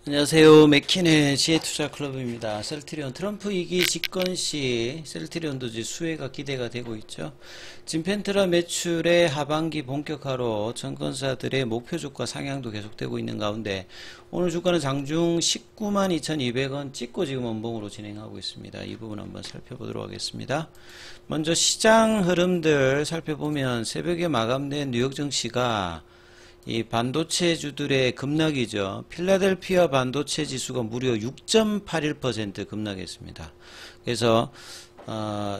안녕하세요. 맥킨의 지혜투자클럽입니다. 셀트리온 트럼프 2기 집권 시 셀트리온도 이제 수혜가 기대가 되고 있죠. 진펜트라 매출의 하반기 본격화로 증권사들의 목표 주가 상향도 계속되고 있는 가운데 오늘 주가는 장중 19만 2,200원 찍고 지금 원봉으로 진행하고 있습니다. 이 부분 한번 살펴보도록 하겠습니다. 먼저 시장 흐름들 살펴보면 새벽에 마감된 뉴욕 증시가 이 반도체주들의 급락이죠. 필라델피아 반도체 지수가 무려 6.81% 급락했습니다. 그래서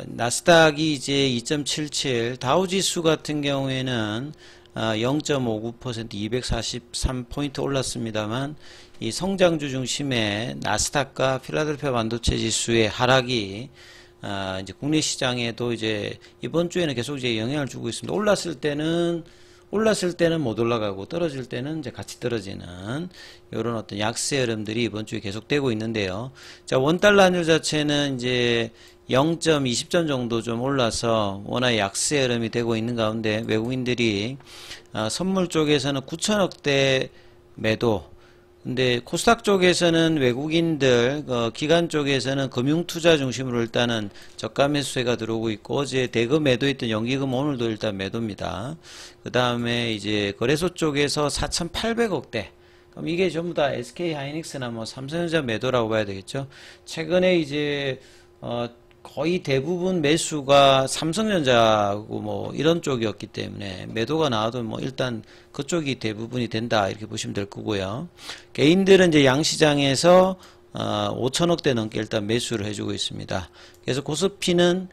나스닥이 이제 2.77, 다우지수 같은 경우에는 0.59% 243포인트 올랐습니다만 이 성장주 중심의 나스닥과 필라델피아 반도체 지수의 하락이 이제 국내 시장에도 이제 이번 주에는 계속 이제 영향을 주고 있습니다. 올랐을 때는 못 올라가고 떨어질 때는 이제 같이 떨어지는 이런 어떤 약세 흐름들이 이번 주에 계속되고 있는데요. 자, 원달러 환율 자체는 이제 0.20전 정도 좀 올라서 워낙 약세 흐름이 되고 있는 가운데 외국인들이 선물 쪽에서는 9천억대 매도, 근데 코스닥 쪽에서는 외국인들, 기관 쪽에서는 금융투자 중심으로 일단은 저가 매수세가 들어오고 있고, 어제 대금 매도했던 연기금 오늘도 일단 매도입니다. 그 다음에 이제 거래소 쪽에서 4,800억대. 그럼 이게 전부 다 SK 하이닉스나 뭐 삼성전자 매도라고 봐야 되겠죠. 최근에 이제 거의 대부분 매수가 삼성전자고 뭐 이런 쪽이었기 때문에 매도가 나와도 뭐 일단 그쪽이 대부분이 된다 이렇게 보시면 될 거고요. 개인들은 이제 양시장에서 5천억대 넘게 일단 매수를 해주고 있습니다. 그래서 코스피는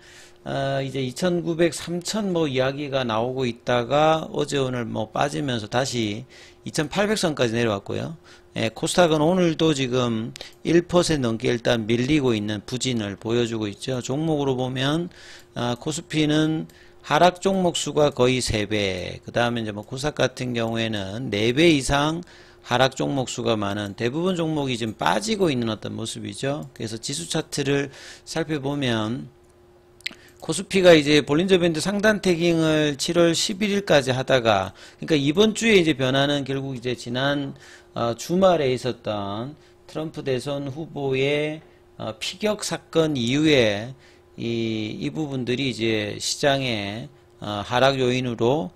이제 2,900, 3,000 뭐 이야기가 나오고 있다가 어제 오늘 뭐 빠지면서 다시 2,800선까지 내려왔고요. 예, 코스닥은 오늘도 지금 1% 넘게 일단 밀리고 있는 부진을 보여주고 있죠. 종목으로 보면 코스피는 하락 종목 수가 거의 3배, 그 다음에 이제 뭐 코스닥 같은 경우에는 4배 이상 하락 종목 수가 많은 대부분 종목이 지금 빠지고 있는 어떤 모습이죠. 그래서 지수 차트를 살펴보면 코스피가 이제 볼린저 밴드 상단 태깅을 7월 11일까지 하다가, 그러니까 이번 주에 이제 변화는 결국 이제 지난 주말에 있었던 트럼프 대선 후보의 피격 사건 이후에 이 부분들이 이제 시장의 하락 요인으로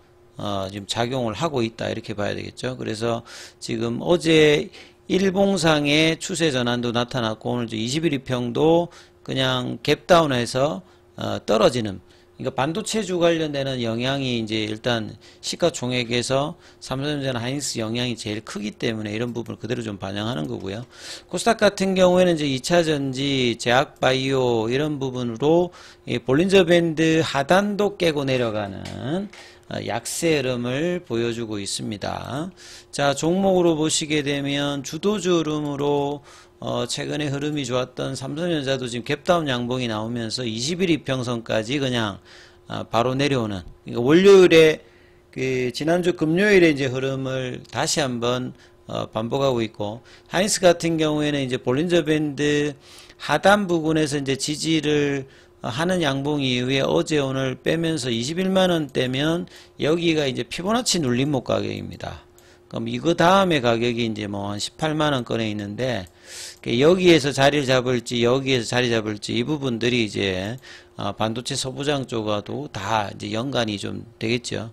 지금 작용을 하고 있다 이렇게 봐야 되겠죠. 그래서 지금 어제 일봉상의 추세 전환도 나타났고 오늘 이제 20일 이평도 그냥 갭다운해서 떨어지는, 그러니까 반도체주 관련되는 영향이 이제 일단 시가총액에서 삼성전자나 하이닉스 영향이 제일 크기 때문에 이런 부분을 그대로 좀 반영하는 거고요. 코스닥 같은 경우에는 이제 2차전지, 제약바이오 이런 부분으로 볼린저 밴드 하단도 깨고 내려가는 약세 흐름을 보여주고 있습니다. 자, 종목으로 보시게 되면 주도주 흐름으로 최근에 흐름이 좋았던 삼성전자도 지금 갭다운 양봉이 나오면서 20일 이평선까지 그냥 바로 내려오는, 그러니까 월요일에 지난주 금요일에 이제 흐름을 다시 한번 반복하고 있고, 하이닉스 같은 경우에는 이제 볼린저 밴드 하단 부분에서 이제 지지를 하는 양봉 이후에 어제 오늘 빼면서 21만원대면 여기가 이제 피보나치 눌림목 가격입니다. 그럼 이거 다음에 가격이 이제 뭐 한 18만원권에 있는데, 여기에서 자리를 잡을지 여기에서 자리 잡을지 이 부분들이 이제 반도체 소부장 쪽과도 다 이제 연관이 좀 되겠죠.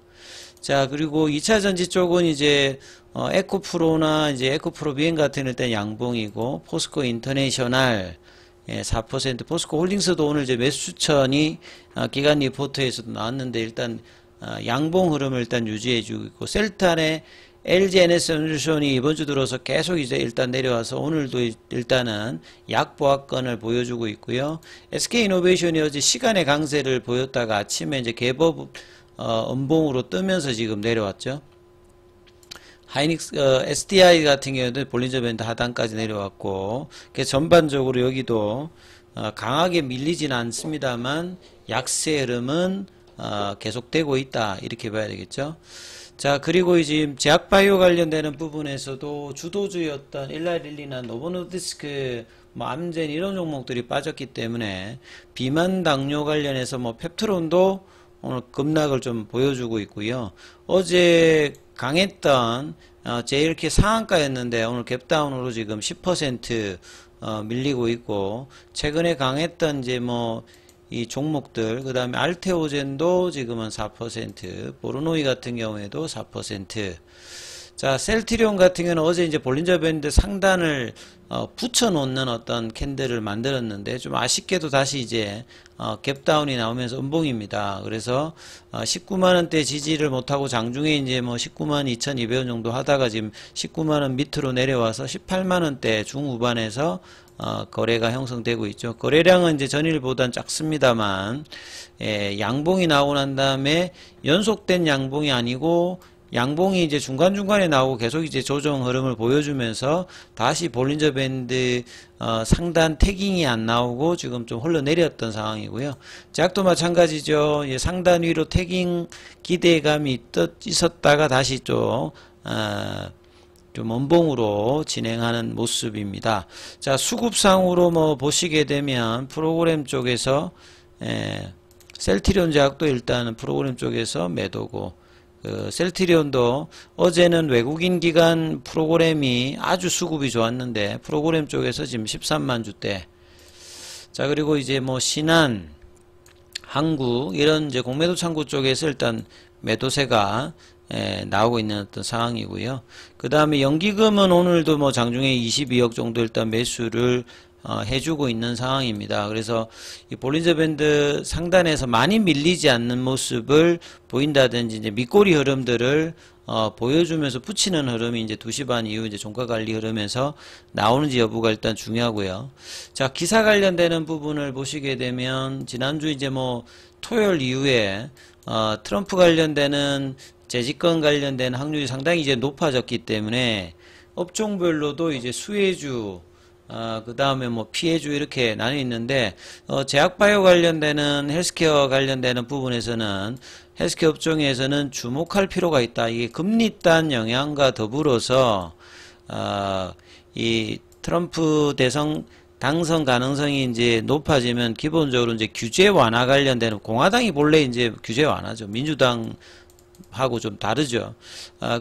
자, 그리고 2차 전지 쪽은 이제 에코프로나 이제 에코프로 비행 같은 일단 양봉이고, 포스코 인터내셔널 4%, 포스코 홀딩스도 오늘 이제 매수 추천이 기간 리포트에서도 나왔는데 일단 양봉 흐름을 일단 유지해주고 있고, 셀탄의 LG 에너지솔루션이 이번 주 들어서 계속 이제 일단 내려와서 오늘도 일단은 약보합권을 보여주고 있고요. SK이노베이션이 어제 시간의 강세를 보였다가 아침에 이제 개법 음봉으로 뜨면서 지금 내려왔죠. 하이닉스, SDI 같은 경우도 볼린저 밴드 하단까지 내려왔고, 그래서 전반적으로 여기도 강하게 밀리진 않습니다만 약세 흐름은 계속되고 있다 이렇게 봐야 되겠죠. 자, 그리고 이제 제약바이오 관련되는 부분에서도 주도주였던 일라릴리나 노보노디스크, 뭐 암젠 이런 종목들이 빠졌기 때문에 비만 당뇨 관련해서 뭐 펩트론도 오늘 급락을 좀 보여주고 있고요. 어제 강했던 제일 이렇게 상한가였는데 오늘 갭다운으로 지금 10% 밀리고 있고, 최근에 강했던 이제 뭐 이 종목들, 그 다음에 알테오젠도 지금은 4%, 보르노이 같은 경우에도 4%. 자, 셀트리온 같은 경우는 어제 이제 볼린저 밴드 상단을 붙여놓는 어떤 캔들을 만들었는데, 좀 아쉽게도 다시 이제 갭다운이 나오면서 음봉입니다. 그래서 19만원대 지지를 못하고 장중에 이제 뭐 19만 2,200원 정도 하다가 지금 19만원 밑으로 내려와서 18만원대 중후반에서 거래가 형성되고 있죠. 거래량은 이제 전일보단 작습니다만, 양봉이 나오고 난 다음에 연속된 양봉이 아니고 양봉이 이제 중간중간에 나오고 계속 이제 조정 흐름을 보여주면서 다시 볼린저 밴드 상단 태깅이 안 나오고 지금 좀 흘러내렸던 상황이고요. 제약도 마찬가지죠. 상단 위로 태깅 기대감이 있었다가 다시 좀 원봉으로 진행하는 모습입니다. 자, 수급상으로 뭐 보시게 되면 프로그램 쪽에서 셀트리온 제약도 일단은 프로그램 쪽에서 매도고, 셀트리온도 어제는 외국인 기관 프로그램이 아주 수급이 좋았는데 프로그램 쪽에서 지금 13만 주대. 자, 그리고 이제 뭐 신한, 한국 이런 이제 공매도 창구 쪽에서 일단 매도세가 나오고 있는 어떤 상황이고요. 그 다음에 연기금은 오늘도 뭐 장중에 22억 정도 일단 매수를 해주고 있는 상황입니다. 그래서 이 볼린저 밴드 상단에서 많이 밀리지 않는 모습을 보인다든지 이제 밑꼬리 흐름들을 보여주면서 붙이는 흐름이 이제 2시 반 이후 이제 종가 관리 흐름에서 나오는지 여부가 일단 중요하고요. 자, 기사 관련되는 부분을 보시게 되면 지난주 이제 뭐 토요일 이후에 트럼프 관련되는 재집권 관련된 확률이 상당히 이제 높아졌기 때문에 업종별로도 이제 수혜주, 그 다음에 뭐 피해주 이렇게 나뉘어 있는데, 제약바이오 관련되는 헬스케어 관련되는 부분에서는 헬스케어 업종에서는 주목할 필요가 있다. 이게 금리 단 영향과 더불어서 이 트럼프 당선 가능성이 이제 높아지면 기본적으로 이제 규제 완화 관련되는, 공화당이 본래 이제 규제 완화죠. 민주당 하고 좀 다르죠.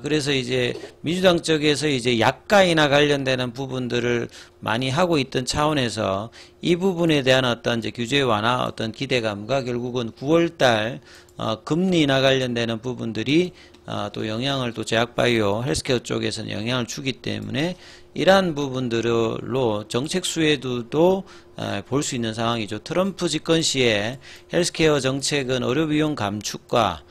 그래서 이제 민주당 쪽에서 이제 약가 인하 관련되는 부분들을 많이 하고 있던 차원에서 이 부분에 대한 어떤 이제 규제 완화 어떤 기대감과 결국은 9월달 금리 인하 관련되는 부분들이 또 영향을, 또 제약바이오 헬스케어 쪽에서는 영향을 주기 때문에 이러한 부분들로 정책 수혜도 볼 수 있는 상황이죠. 트럼프 집권 시에 헬스케어 정책은 의료 비용 감축과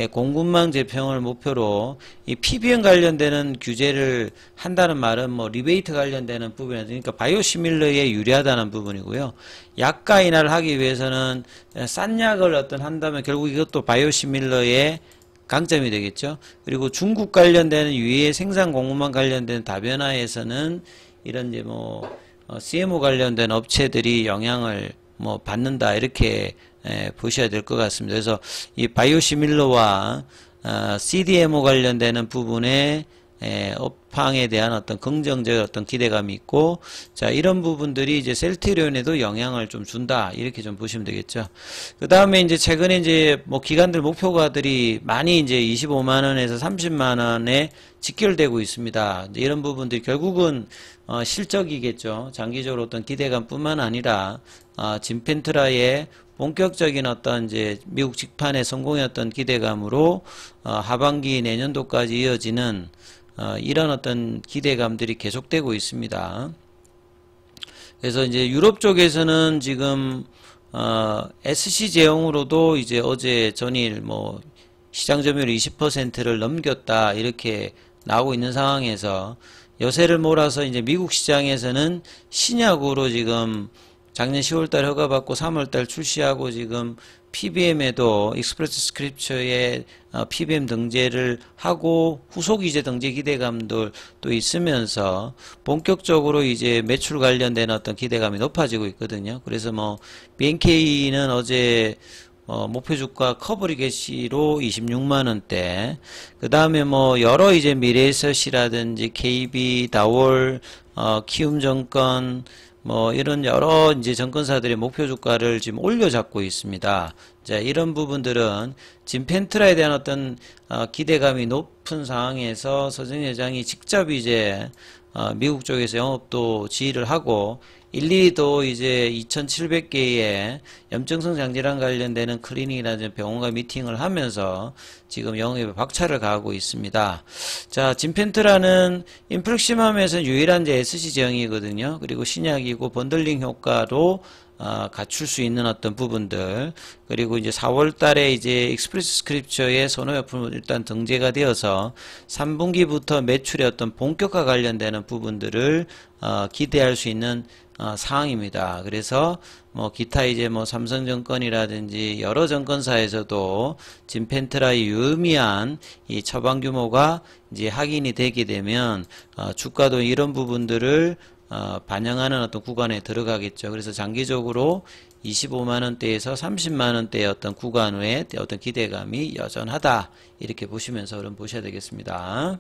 공급망 재평을 목표로 이 PBM 관련되는 규제를 한다는 말은 뭐 리베이트 관련되는 부분이라서, 그러니까 바이오시밀러에 유리하다는 부분이고요. 약가 인하를 하기 위해서는 싼 약을 한다면 결국 이것도 바이오시밀러의 강점이 되겠죠. 그리고 중국 관련되는 유해 생산 공급망 관련된 다변화에서는 이런 이제 뭐 CMO 관련된 업체들이 영향을 뭐 받는다, 이렇게 보셔야 될 것 같습니다. 그래서 이 바이오시밀러와 CDMO 관련되는 부분에 업황에 대한 어떤 긍정적 어떤 기대감이 있고, 자, 이런 부분들이 이제 셀트리온에도 영향을 좀 준다, 이렇게 좀 보시면 되겠죠. 그 다음에 이제 최근에 이제 뭐 기관들 목표가들이 많이 이제 25만원에서 30만원에 직결되고 있습니다. 이런 부분들이 결국은 실적이겠죠. 장기적으로 어떤 기대감뿐만 아니라 진펜트라의 본격적인 어떤 이제 미국 직판의 성공의 어떤 기대감으로 하반기 내년도까지 이어지는 이런 어떤 기대감들이 계속되고 있습니다. 그래서 이제 유럽 쪽에서는 지금 SC 제형으로도 이제 어제 전일 뭐 시장 점유율 20%를 넘겼다, 이렇게 나오고 있는 상황에서 여세를 몰아서 이제 미국 시장에서는 신약으로 지금 작년 10월달 허가받고 3월달 출시하고 지금 PBM에도 익스프레스 스크립처에 PBM 등재를 하고 후속 이제 등재 기대감도 또 있으면서 본격적으로 이제 매출 관련된 어떤 기대감이 높아지고 있거든요. 그래서 뭐 BNK는 어제 목표 주가 커버리 개시로 26만원대, 그 다음에 뭐 여러 이제 미래에셋이라든지 KB, 다월, 키움증권, 뭐 이런 여러 이제 증권사들이 목표 주가를 지금 올려잡고 있습니다. 자, 이런 부분들은 진펜트라에 대한 어떤 기대감이 높은 상황에서 서정희 회장이 직접 이제 미국 쪽에서 영업도 지휘를 하고 일일이 또 이제 2,700개의 염증성 장질환 관련되는 클리닉이나 병원과 미팅을 하면서 지금 영업에 박차를 가하고 있습니다. 자, 진펜트라는 인플렉시맘에서는 유일한 이제 SC 제형이거든요. 그리고 신약이고 번들링 효과로 갖출 수 있는 어떤 부분들, 그리고 이제 4월 달에 이제 익스프레스 스크립처의 선호약품은 일단 등재가 되어서 3분기부터 매출의 어떤 본격화 관련되는 부분들을 기대할 수 있는 상황입니다. 그래서 뭐 기타 이제 뭐 삼성증권이라든지 여러 증권사에서도 진펜트라의 유의미한 이 처방 규모가 이제 확인이 되게 되면 주가도 이런 부분들을 반영하는 어떤 구간에 들어가겠죠. 그래서 장기적으로 25만원대에서 30만원대의 어떤 구간 외에 어떤 기대감이 여전하다. 이렇게 보시면서 그럼 보셔야 되겠습니다.